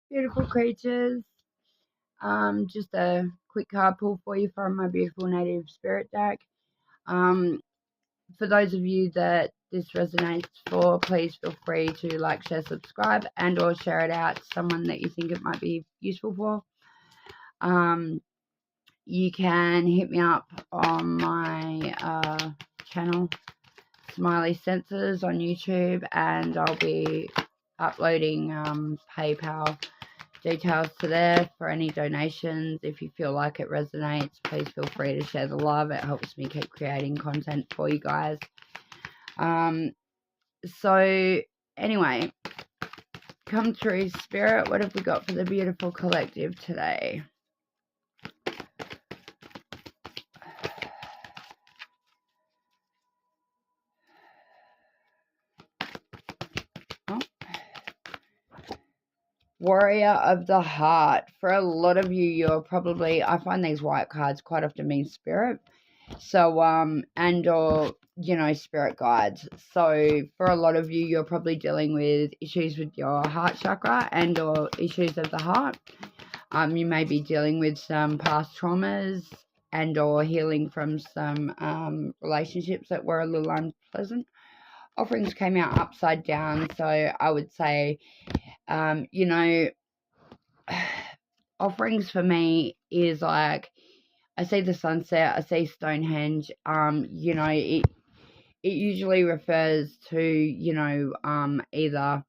beautiful creatures. Just a quick card pull for you from my beautiful native spirit deck. For those of you that this resonates for, please feel free to like, share, subscribe, and or share it out to someone that you think it might be useful for. You can hit me up on my channel, Smiley Senses, on YouTube, and I'll be uploading PayPal details to there for any donations. If you feel like it resonates, please feel free to share the love. It helps me keep creating content for you guys. So anyway, come through, Spirit. What have we got for the beautiful collective today? Warrior of the Heart. For a lot of you, you're probably, I find these white cards quite often mean spirit. So, and or, you know, spirit guides. So for a lot of you, you're probably dealing with issues with your heart chakra and or issues of the heart. You may be dealing with some past traumas and or healing from some relationships that were a little unpleasant. Offerings came out upside down, so I would say, you know, offerings for me is like, I see the sunset, I see Stonehenge. You know, it usually refers to, you know, either,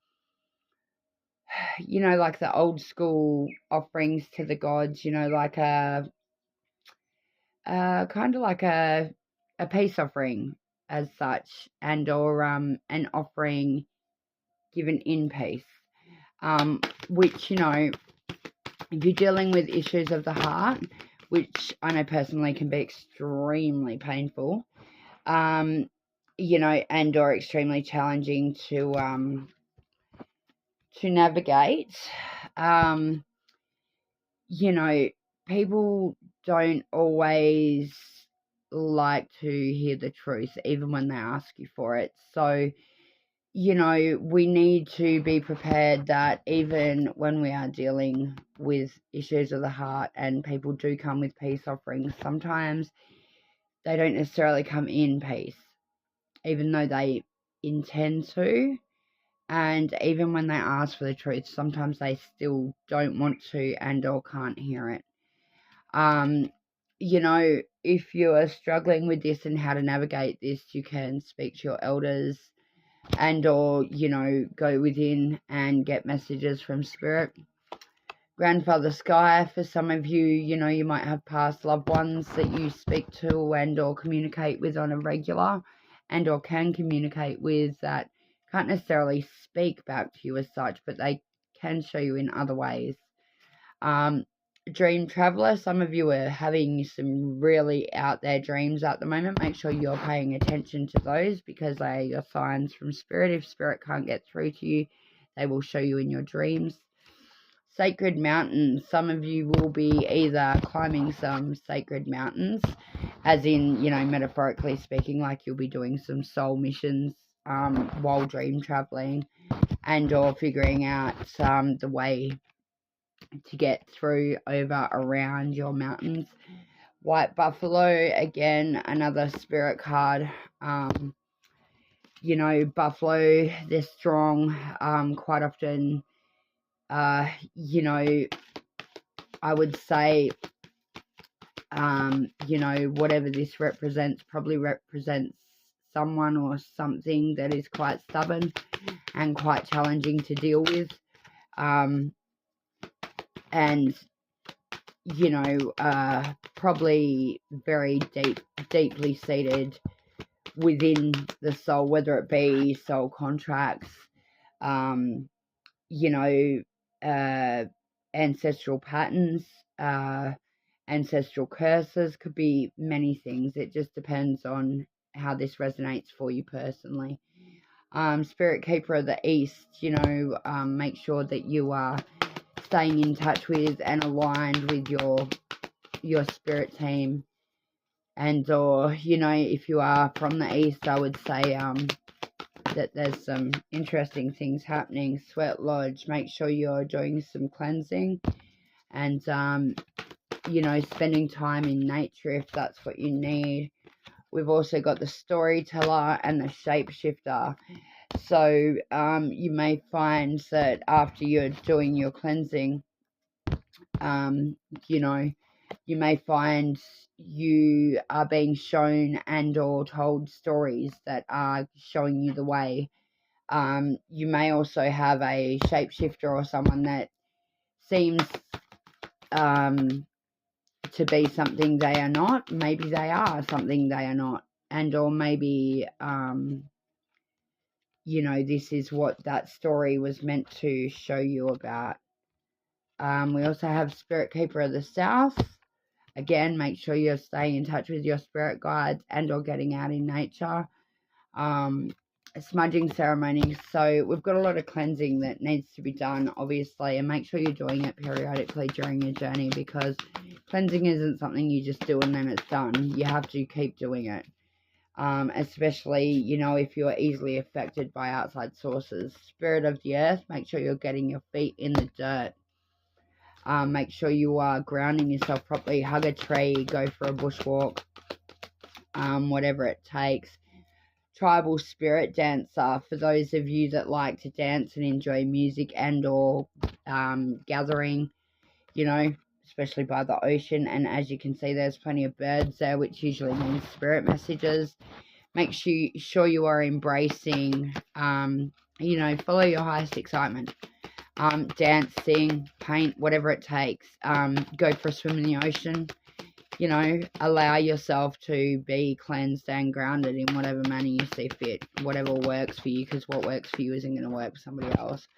you know, like the old school offerings to the gods, you know, like a kind of like a peace offering as such, and or an offering given in peace. Which, you know, if you're dealing with issues of the heart, which I know personally can be extremely painful, you know, and or extremely challenging to navigate, you know, people don't always like to hear the truth, even when they ask you for it. So, you know, we need to be prepared that even when we are dealing with issues of the heart and people do come with peace offerings, sometimes they don't necessarily come in peace, even though they intend to. And even when they ask for the truth, sometimes they still don't want to and or can't hear it. You know, if you are struggling with this and how to navigate this, you can speak to your elders and or, you know, go within and get messages from spirit. Grandfather Sky, for some of you, you know, you might have past loved ones that you speak to and or communicate with on a regular, and or can communicate with, that can't necessarily speak back to you as such, but they can show you in other ways. Dream traveler, some of you are having some really out there dreams at the moment. Make sure you're paying attention to those, because they are your signs from spirit. If spirit can't get through to you, they will show you in your dreams. Sacred mountains, some of you will be either climbing some sacred mountains, as in, you know, metaphorically speaking, like you'll be doing some soul missions while dream traveling, and or figuring out the way to get through, over, around your mountains. White buffalo, again, another spirit card. You know, buffalo, they're strong. Quite often, you know, I would say, you know, whatever this represents probably represents someone or something that is quite stubborn and quite challenging to deal with. And, you know, probably very deeply seated within the soul, whether it be soul contracts, you know, ancestral patterns, ancestral curses, could be many things. It just depends on how this resonates for you personally. Spirit Keeper of the East, you know, make sure that you are staying in touch with and aligned with your spirit team. And or, you know, if you are from the East, I would say that there's some interesting things happening. Sweat Lodge, make sure you're doing some cleansing and, you know, spending time in nature if that's what you need. We've also got the Storyteller and the Shapeshifter. So you may find that after you're doing your cleansing, you know, you may find you are being shown and or told stories that are showing you the way. You may also have a shapeshifter or someone that seems to be something they are not. Maybe they are something they are not. And or maybe, you know, this is what that story was meant to show you about. We also have Spirit Keeper of the South. Again, make sure you're staying in touch with your spirit guides and or getting out in nature. Smudging ceremonies. So we've got a lot of cleansing that needs to be done, obviously, and make sure you're doing it periodically during your journey, because cleansing isn't something you just do and then it's done. You have to keep doing it. Especially, you know, if you're easily affected by outside sources. Spirit of the Earth, make sure you're getting your feet in the dirt. Make sure you are grounding yourself properly. Hug a tree, go for a bushwalk, whatever it takes. Tribal Spirit Dancer, for those of you that like to dance and enjoy music and or gathering, you know, especially by the ocean. And as you can see, there's plenty of birds there, which usually means spirit messages. Make sure you are embracing, you know, follow your highest excitement. Dance, sing, paint, whatever it takes. Go for a swim in the ocean. You know, allow yourself to be cleansed and grounded in whatever manner you see fit, whatever works for you, because what works for you isn't going to work for somebody else.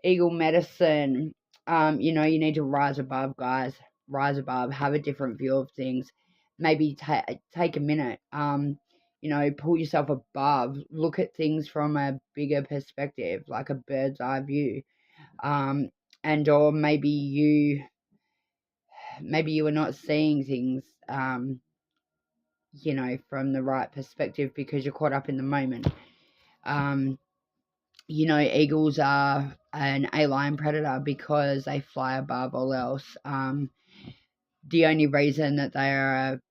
Eagle Medicine, you know, you need to rise above, guys. Rise above, have a different view of things. Maybe take a minute, you know, pull yourself above, look at things from a bigger perspective, like a bird's eye view. And or maybe you are not seeing things, you know, from the right perspective because you're caught up in the moment. You know, eagles are an alien predator because they fly above all else. The only reason that they are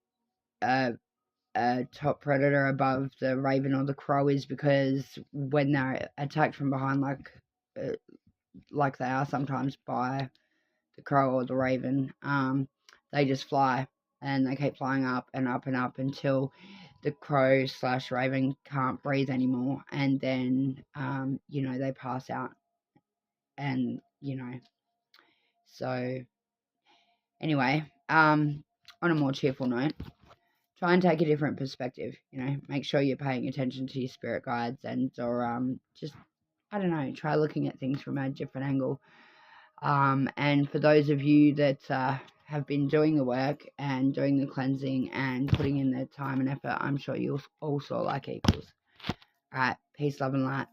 a top predator above the raven or the crow is because when they're attacked from behind, like they are sometimes by the crow or the raven, they just fly and they keep flying up and up and up until the crow / raven can't breathe anymore, and then you know, they pass out. And you know, so anyway, on a more cheerful note, try and take a different perspective. You know, make sure you're paying attention to your spirit guides, and or just, I don't know, try looking at things from a different angle. And for those of you that have been doing the work and doing the cleansing and putting in the time and effort, I'm sure you'll also like equals. All right, peace, love, and light.